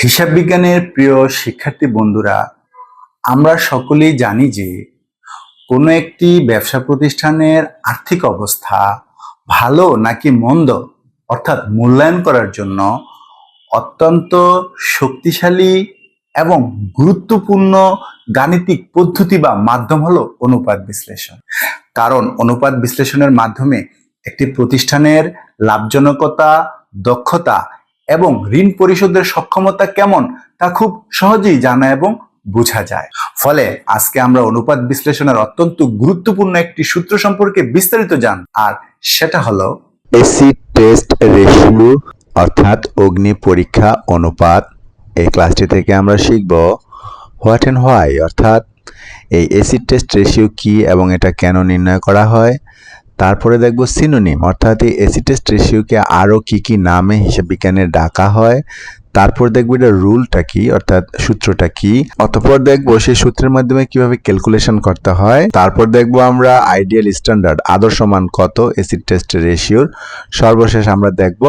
হিসাব বিজ্ঞানের প্রিয় শিক্ষার্থী বন্ধুরা, আমরা সকলেই জানি যে কোনো একটি ব্যবসা প্রতিষ্ঠানের আর্থিক অবস্থা ভালো নাকি মন্দ অর্থাৎ মূল্যায়ন করার জন্য অত্যন্ত শক্তিশালী এবং গুরুত্বপূর্ণ গাণিতিক পদ্ধতি বা মাধ্যম হলো অনুপাত বিশ্লেষণ। কারণ অনুপাত বিশ্লেষণের মাধ্যমে একটি প্রতিষ্ঠানের লাভজনকতা, দক্ষতা এবং ঋণ পরিশোধের সক্ষমতা কেমন তা খুব সহজেই জানা এবং বোঝা যায়। ফলে আজকে আমরা অনুপাত বিশ্লেষণের অত্যন্ত গুরুত্বপূর্ণ একটি সূত্র সম্পর্কে বিস্তারিত জান, আর সেটা হলো এসিড টেস্ট রেশিও অর্থাৎ অগ্নি পরীক্ষা অনুপাত। এই ক্লাসটি থেকে আমরা শিখব হোয়াট এন্ড হোয়াই অর্থাৎ এই এসিড টেস্ট রেশিও কি এবং এটা কেন নির্ণয় করা হয়। তারপরে দেখব সিনোনিম অর্থাৎ এই এসিড টেস্ট রেশিওকে আরও কি নামে হিসাব বিজ্ঞানে ডাকা হয়। তারপর দেখব এটা রুলটা কি অর্থাৎ সূত্রটা কি। অতঃপর দেখব সেই সূত্রের মাধ্যমে কিভাবে ক্যালকুলেশন করতে হয়। তারপর দেখব আমরা আইডিয়াল স্ট্যান্ডার্ড আদর্শ মান কত এসিড টেস্ট রেশিওর। সর্বশেষ আমরা দেখব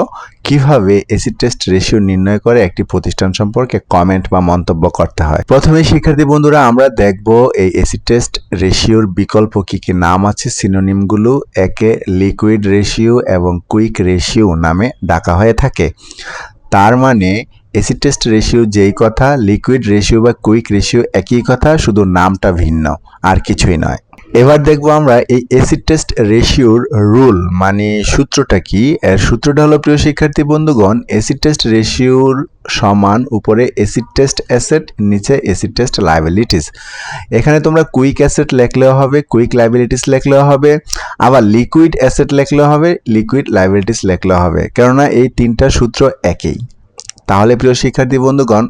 কিভাবে এসিড টেস্ট রেশিও নির্ণয় করে একটি প্রতিষ্ঠান সম্পর্কে কমেন্ট বা মন্তব্য করতে হয়। প্রথমে শিক্ষার্থী বন্ধুরা আমরা দেখব এই এসিড টেস্ট রেশিওর বিকল্প কি নাম আছে, সিনোনিমগুলো। একে লিকুইড রেশিও এবং কুইক রেশিও নামে ডাকা হয়ে থাকে। তার মানে এসিড টেস্ট রেশিও যেই কথা, লিকুইড রেশিও বা কুইক রেশিও একই কথা, শুধু নামটা ভিন্ন, আর কিছুই নয়। এবার দেখব আমরা এই এসিড টেস্ট রেশিওর রুল মানে সূত্রটা কি। এর সূত্রটা হলো প্রিয় শিক্ষার্থী বন্ধুগণ, এসিড টেস্ট রেশিওর সমান উপরে এসিড টেস্ট অ্যাসেট, নিচে এসিড টেস্ট লায়াবিলিটিস। এখানে তোমরা কুইক অ্যাসেট লিখলেও হবে, কুইক লায়াবিলিটিস লিখলেও হবে, আবার লিকুইড অ্যাসেট লিখলেও হবে, লিকুইড লায়াবিলিটিস লিখলেও হবে, কেননা এই তিনটা সূত্র একই। তাহলে প্রিয় শিক্ষার্থী বন্ধুগণ,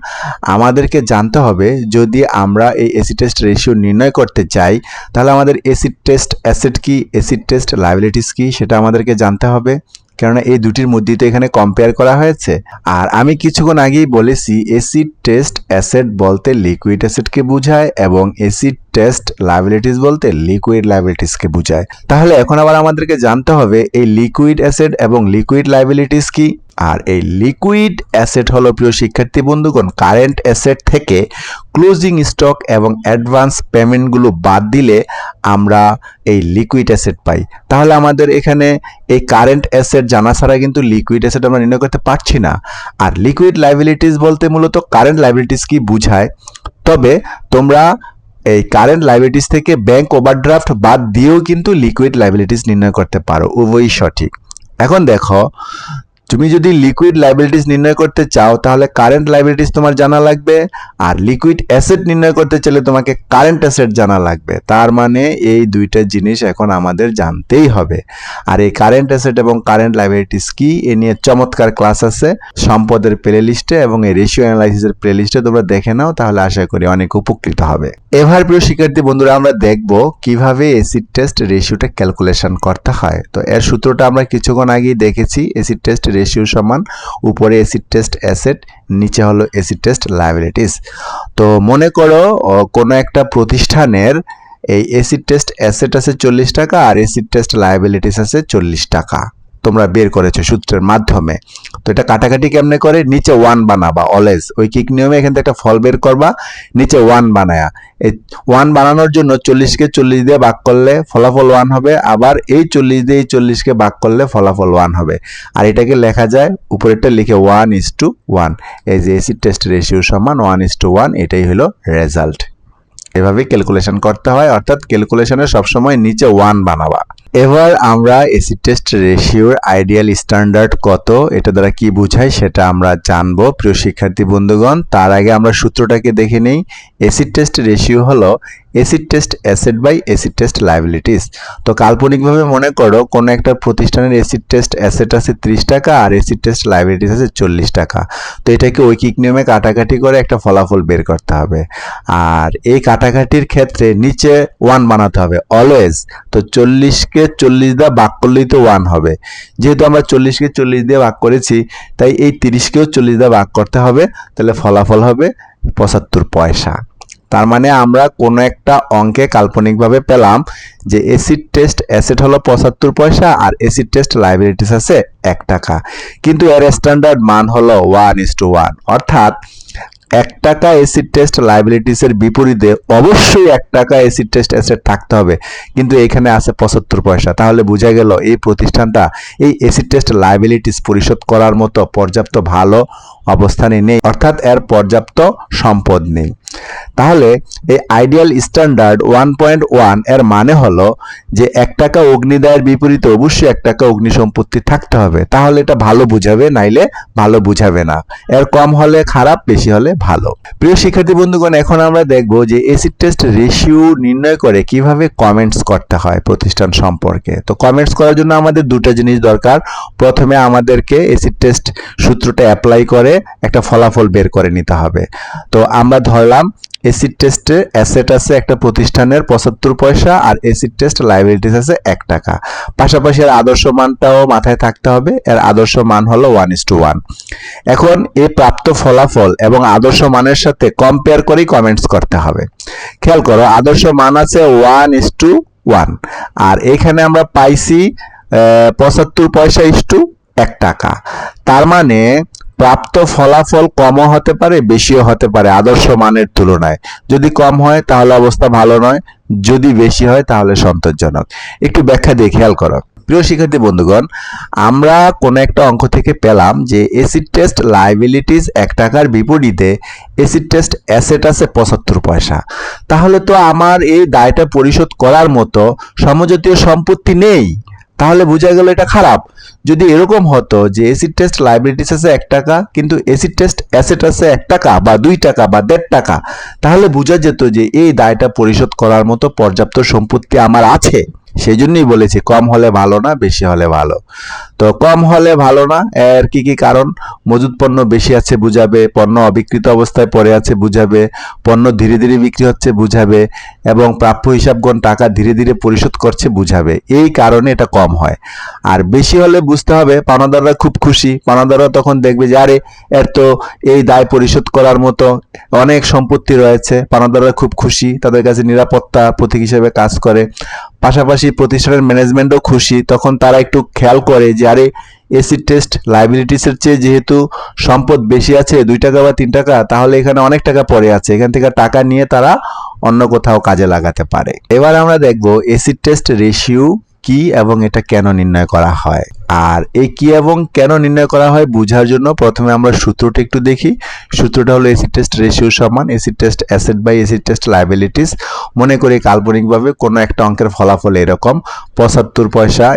আমাদেরকে জানতে হবে যদি আমরা এই এসিড টেস্ট রেশিও নির্ণয় করতে চাই, তাহলে আমাদের এসিড টেস্ট অ্যাসেট কি, এসিড টেস্ট লায়াবিলিটিস কি সেটা আমাদেরকে জানতে হবে, কেননা এই দুটির মধ্যেই তো এখানে কম্পেয়ার করা হয়েছে। আর আমি কিছুক্ষণ আগেই বলেছি এসিড টেস্ট অ্যাসেট বলতে লিকুইড অ্যাসেটকে বোঝায় এবং এসিড টেস্ট লায়াবিলিটিস বলতে লিকুইড লায়াবিলিটিসকে বোঝায়। তাহলে এখন আবার আমাদেরকে জানতে হবে এই লিকুইড অ্যাসেট এবং লিকুইড লায়াবিলিটিস কি। আর এই লিকুইড অ্যাসেট হলো প্রিয় শিক্ষার্থী বন্ধুগণ কারেন্ট অ্যাসেট থেকে ক্লোজিং স্টক এবং অ্যাডভান্স পেমেন্টগুলো বাদ দিলে আমরা এই লিকুইড অ্যাসেট পাই। তাহলে আমাদের এখানে এই কারেন্ট অ্যাসেট জানা ছাড়া কিন্তু লিকুইড অ্যাসেট আমরা নির্ণয় করতে পারছি না। আর লিকুইড লায়াবিলিটিস বলতে মূলত কারেন্ট লায়াবিলিটিস কি বোঝায়। তবে তোমরা এই কারেন্ট লায়াবিলিটিস থেকে ব্যাংক ওভারড্রাফট বাদ দিয়েও কিন্তু লিকুইড লায়াবিলিটিস নির্ণয় করতে পারো, উভয়ই সঠিক। এখন দেখো, তুমি যদি লিকুইড লায়াবিলিটিস নির্ণয় করতে চাও তাহলে কারেন্ট লায়াবিলিটিস তোমার জানা লাগবে, আর লিকুইড অ্যাসেট নির্ণয় করতে চাইলে তোমাকে কারেন্ট অ্যাসেট জানা লাগবে। তার মানে এই দুইটা জিনিস এখন আমাদের জানতেই হবে। আর এই কারেন্ট অ্যাসেট এবং কারেন্ট লায়াবিলিটিস কি এ নিয়ে চমৎকার ক্লাস আছে সম্পদের প্লে লিস্টে এবং এই রেশিও অ্যানালাইসিসের প্লে লিস্টে, তোমরা দেখে নাও, তাহলে আশা করি অনেক উপকৃত হবে। এবার প্রিয় শিক্ষার্থী বন্ধুরা আমরা দেখব কিভাবে এসিড টেস্ট রেশিওটা ক্যালকুলেশন করতে হয়। তো এর সূত্রটা আমরা কিছুক্ষণ আগেই দেখেছি, এসিড টেস্ট রেশিও সমান উপরে এসিড টেস্ট অ্যাসেট, নিচে হলো এসিড টেস্ট লায়াবিলিটিস। তো মনে করো কোনো একটা প্রতিষ্ঠানের এই এসিড টেস্ট অ্যাসেট আছে 40 টাকা আর এসিড টেস্ট লায়াবিলিটিস আছে 40 টাকা, তোমরা বের করেছো সূত্রের মাধ্যমে। তো এটা কাটাকাটি কেমনে করে, নিচে 1 বানাবা অলওয়েজ, ওই কিক নিয়মে এখান থেকে একটা ফল বের করবা, নিচে 1 বানায়া। এই 1 বানানোর জন্য 40কে 40 দিয়ে ভাগ করলে ফলাফল 1 হবে, আবার এই 40 দিয়ে এই 40কে ভাগ করলে ফলাফল 1 হবে। আর এটাকে লেখা যায় উপরেরটা লিখে 1:1। এই যে এসিড টেস্ট রেশিও সমান 1:1, এটাই হলো রেজাল্ট। এভাবে ক্যালকুলেশন করতে হয়, অর্থাৎ ক্যালকুলেশনে সবসময় নিচে 1 বানাবা। এবার আমরা এসিড টেস্ট রেশিওর আইডিয়াল স্ট্যান্ডার্ড কত, এটা দ্বারা কি বোঝায় সেটা আমরা জানবো প্রিয় শিক্ষার্থী বন্ধুগণ। তার আগে আমরা সূত্রটাকে দেখে নেই। এসিড টেস্ট রেশিও হলো acid test asset by acid test liabilities. তো কাল্পনিকভাবে মনে করো কোনো একটা প্রতিষ্ঠানের এসিড টেস্ট অ্যাসেট আছে 30 টাকা আর এসিড টেস্ট লায়াবিলিটিস আছে 40 টাকা। তো এটাকে ঐকিক নিয়মে কাটাকাটি করে একটা ফলাফল বের করতে হবে। আর এই কাটাকাটির ক্ষেত্রে নিচে 1 বানাতে হবে অলওয়েজ। তো 40কে 40 দিয়ে ভাগ করলেই তো 1 হবে। যেহেতু আমরা 40কে 40 দিয়ে ভাগ করেছি, তাই এই 30কেও 40 দিয়ে ভাগ করতে হবে, তাহলে ফলাফল হবে 75 পয়সা। তার মানে আমরা কোনো একটা অঙ্কে কাল্পনিকভাবে পেলাম যে এসিড টেস্ট অ্যাসেট হলো 75 পয়সা আর এসিড টেস্ট লাইবিলিটিস আছে 1 টাকা, কিন্তু এর স্ট্যান্ডার্ড মান হলো 1:1, অর্থাৎ 1 টাকা এসিড টেস্ট লাইবিলিটিসের বিপরীতে অবশ্যই 1 টাকা এসিড টেস্ট অ্যাসেট থাকতে হবে, কিন্তু এখানে আছে 75 পয়সা। তাহলে বোঝা গেল এই প্রতিষ্ঠানটা এই এসিড টেস্ট লাইবিলিটিস পরিশোধ করার মতো পর্যাপ্ত ভালো অবস্থানে নেই, অর্থাৎ এর পর্যাপ্ত সম্পদ নেই। তাহলে এই আইডিয়াল স্ট্যান্ডার্ড 1.1 এর মানে হলো যে 1 টাকা অগ্নিদায়ের বিপরীতে অবশ্যই 1 টাকা অগ্নি সম্পত্তি থাকতে হবে, তাহলে এটা ভালো বুঝাবে, নাইলে ভালো বুঝাবে না। এর কম হলে খারাপ, বেশি হলে ভালো। প্রিয় শিক্ষার্থী বন্ধুগণ, এখন আমরা দেখব যে এসিড টেস্ট রেশিও নির্ণয় করে কিভাবে কমেন্টস করতে হয় প্রতিষ্ঠান সম্পর্কে। তো কমেন্টস করার জন্য আমাদের দুটো জিনিস দরকার। প্রথমে আমাদেরকে এসিড টেস্ট সূত্রটা অ্যাপ্লাই করে একটা ফলাফল বের করে নিতে হবে। তো আমরা ধরলাম এসিড টেস্টে অ্যাসেট আছে একটা প্রতিষ্ঠানের 75 পয়সা আর এসিড টেস্ট লাইবিলিটিস আছে 1 টাকা। পাশাপাশি এর আদর্শ মানটাও মাথায় থাকতে হবে, এর আদর্শ মান হলো 1:1। এখন এই প্রাপ্ত ফলাফল এবং আদর্শ মানের সাথে কম্পেয়ার করেই কমেন্টস করতে হবে। খেয়াল করো, আদর্শ মান আছে 1:1 আর এখানে আমরা পাইছি 75 পয়সা = 1 টাকা। তার মানে প্রাপ্ত ফলাফল কমও হতে পারে, বেশিও হতে পারে আদর্শ মানের তুলনায়। যদি কম হয় তাহলে অবস্থা ভালো নয়, যদি বেশি হয় তাহলে সন্তোষজনক। একটু ব্যাখ্যা দিয়ে খেয়াল করো। প্রিয় শিক্ষার্থী বন্ধুগণ, আমরা কোনো একটা অঙ্ক থেকে পেলাম যে এসিড টেস্ট লাইবিলিটিস 1 টাকার বিপরীতে এসিড টেস্ট অ্যাসেট আছে 75 পয়সা। তাহলে তো আমার এই দায়টা পরিশোধ করার মতো সমজাতীয় সম্পত্তি নেই, তাহলে বোঝা গেল এটা খারাপ। যদি এরকম হতো যে এসিড টেস্ট লাইবিলিটিস আছে 1 টাকা কিন্তু এসিড টেস্ট অ্যাসেট আছে 1 টাকা বা 2 টাকা বা 1.5 টাকা, তাহলে বোঝা যেত যে এই দায়টা পরিশোধ করার মতো পর্যাপ্ত সম্পত্তি আমার আছে। সেই জন্যই বলেছি কম হলে ভালো না, বেশি হলে ভালো। তো কম হলে ভালো না, এর কি কি কারণ? মজুদ পণ্য বেশি আছে বুঝাবে, পণ্য অবিকৃত অবস্থায় পড়ে আছে বুঝাবে, পণ্য ধীরে ধীরে বিক্রি হচ্ছে বুঝাবে, এবং প্রাপ্য হিসাবগণ টাকা ধীরে ধীরে পরিশোধ করছে বুঝাবে। এই কারণে এটা কম হয়। আর বেশি হলে বুঝতে হবে পাওনাদাররা খুব খুশি। পাওনাদাররা তখন দেখবে যে আরে এর তো এই দায় পরিশোধ করার মতো অনেক সম্পত্তি রয়েছে, পাওনাদাররা খুব খুশি, তাদের কাছে নিরাপত্তা প্রতীক হিসেবে কাজ করে। পাশাপাশি প্রতিষ্ঠানের ম্যানেজমেন্টও খুশি, তখন তারা একটু খেয়াল করে যে আরে এসিড টেস্ট লাইবিলিটিসের চেয়ে যেহেতু সম্পদ বেশি আছে 2 টাকা বা 3 টাকা, তাহলে এখানে অনেক টাকা পড়ে আছে, এখান থেকে টাকা নিয়ে তারা অন্য কোথাও কাজে লাগাতে পারে। এবার আমরা দেখব এসিড টেস্ট রেশিও কি এবং এটা কেন নির্ণয় করা হয়। আর এই কি এবং কেন নির্ণয় করা হয় বোঝার জন্য প্রথমে আমরা সূত্রটা একটু দেখি। সূত্রটা হলো এসিড টেস্ট রেশিও সমান acid test asset by acid test liabilities. মনে করি কাল্পনিকভাবে কোনো একটা অঙ্কের ফলাফল এরকম 75 পয়সা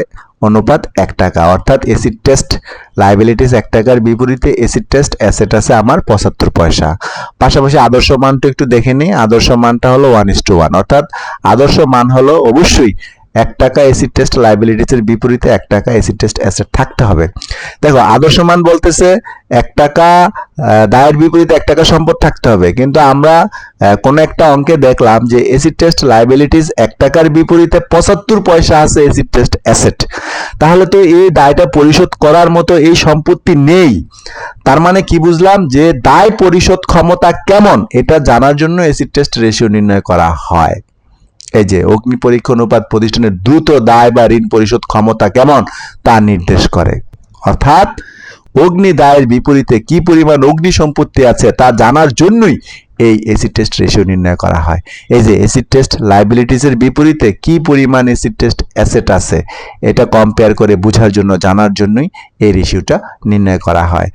অনুপাত 1 টাকা, অর্থাৎ এসিড টেস্ট লাইবিলিটিস 1 টাকার বিপরীতে এসিড টেস্ট অ্যাসেট আছে আমার 75 পয়সা। পাশাপাশি আদর্শ মানটা একটু দেখে নিই। আদর্শ মানটা হলো 1:1, অর্থাৎ আদর্শ মান হলো অবশ্যই 1 টাকা এসিড টেস্ট লাইবিলিটিসের বিপরীতে 1 টাকা এসিড টেস্ট অ্যাসেট থাকতে হবে। দেখো, আদর্শ মান বলতেছে 1 টাকা দায়ের বিপরীতে 1 টাকা সম্পদ থাকতে হবে, কিন্তু আমরা কোন একটা অঙ্কে দেখলাম যে এসিড টেস্ট লাইবিলিটিস 1 টাকার বিপরীতে 75 পয়সা আছে এসিড টেস্ট অ্যাসেট। তাহলে তো এই দায়টা পরিশোধ করার মতো এই সম্পত্তি নেই। তার মানে কি বুঝলাম? যে দায় পরিশোধ ক্ষমতা কেমন এটা জানার জন্য এসিড টেস্ট রেশিও নির্ণয় করা হয়। এই যে অগ্নি পরীক্ষা অনুপাত প্রতিষ্ঠানের দ্রুত দায় বা ঋণ পরিশোধ ক্ষমতা কেমন তা নির্দেশ করে। অর্থাৎ অগ্নি দায়ের বিপরীতে কি পরিমাণ অগ্নি সম্পত্তি আছে তা জানার জন্যই এই এসিড টেস্ট রেশিও নির্ণয় করা হয়। এই যে এসিড টেস্ট লাইবিলিটিসের বিপরীতে কি পরিমাণ এসিড টেস্ট অ্যাসেট আছে এটা কম্পেয়ার করে বোঝার জন্য, জানার জন্যই এই রেশিওটা নির্ণয় করা হয়।